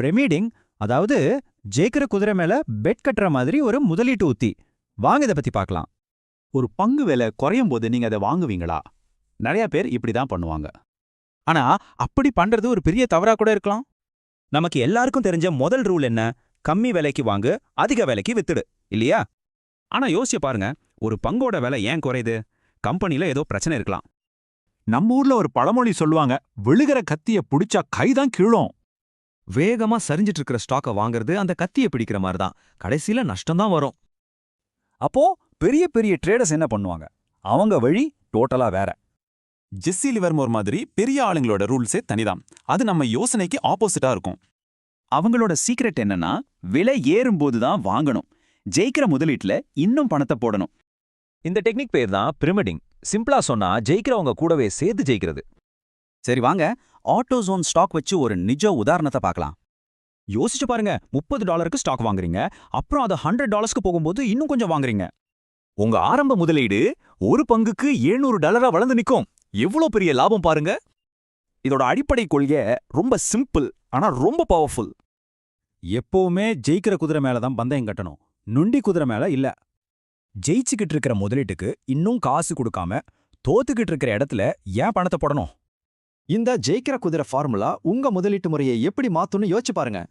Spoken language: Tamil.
பிரமிடிங், அதாவது ஜெயிக்கிற குதிரை மேல பெட் கட்டுற மாதிரி ஒரு முதலீட்டு உத்தி. வாங்க இதை பத்தி பார்க்கலாம். ஒரு பங்கு விலை குறையும் போது நீங்க அதை வாங்குவீங்களா? நிறைய பேர் இப்படிதான் பண்ணுவாங்க. ஆனா அப்படி பண்றது ஒரு பெரிய தவறா கூட இருக்கலாம். நமக்கு எல்லாருக்கும் தெரிஞ்ச முதல் ரூல் என்ன? கம்மி விலைக்கு வாங்கு, அதிக விலைக்கு வித்துடு, இல்லையா? ஆனா யோசிச்சு பாருங்க, ஒரு பங்கோட விலை ஏன் குறையுது? கம்பெனில ஏதோ பிரச்சனை இருக்கலாம். நம்ம ஊர்ல ஒரு பழமொழி சொல்லுவாங்க, விழுகிற கத்திய புடிச்சா கைதான் கீழும். வேகமா சரிஞ்சிட்டு இருக்கிற ஸ்டாக்கை வாங்குறது அந்த கத்தியை பிடிக்கிற மாதிரி தான். கடைசியில நஷ்டம்தான் வரும். அப்போ பெரிய பெரிய ட்ரேடர்ஸ் என்ன பண்ணுவாங்க? அவங்க வழி டோட்டலா வேற. ஜெஸ்ஸி லிவர்மோர் மாதிரி பெரிய ஆளுங்களோட ரூல்ஸே தனிதான். அது நம்ம யோசனைக்கு ஆப்போசிட்டா இருக்கும். அவங்களோட சீக்ரெட் என்னன்னா, விலை ஏறும்போது தான் வாங்கணும். ஜெயிக்கிற முதலீட்டுல இன்னும் பணத்தை போடணும். இந்த டெக்னிக் பேர் தான் பிரமிடிங். சிம்பிளா சொன்னா ஜெயிக்கிறவங்க கூடவே சேர்த்து ஜெயிக்கிறது. சரி வாங்க, ஆட்டோசோன் ஸ்டாக் வச்சு ஒரு நிஜ உதாரணத்தை பார்க்கலாம். யோசிச்சு பாருங்க, $30 ஸ்டாக் வாங்குறீங்க, அப்புறம் அது $100 போகும்போது இன்னும் கொஞ்சம் வாங்குறீங்க. உங்க ஆரம்ப முதலீடு ஒரு பங்குக்கு $700 வளர்ந்து நிக்கும். எவ்வளோ பெரிய லாபம் பாருங்க. இதோட அடிப்படை கொள்கை ரொம்ப சிம்பிள், ஆனா ரொம்ப பவர்ஃபுல். எப்பவுமே ஜெயிக்கிற குதிரை மேல தான் பந்தயம் கட்டணும், நொண்டி குதிரை மேல இல்ல. ஜெயிச்சுக்கிட்டு இருக்கிற முதலீட்டுக்கு இன்னும் காசு கொடுக்காம தோத்துக்கிட்டு இருக்கிற இடத்துல ஏன் பணத்தை போடணும்? இந்த ஜெயிக்கிற குதிரை ஃபார்முலா உங்க முதலீட்டு முறையை எப்படி மாத்தும்னு யோசிச்சு பாருங்க.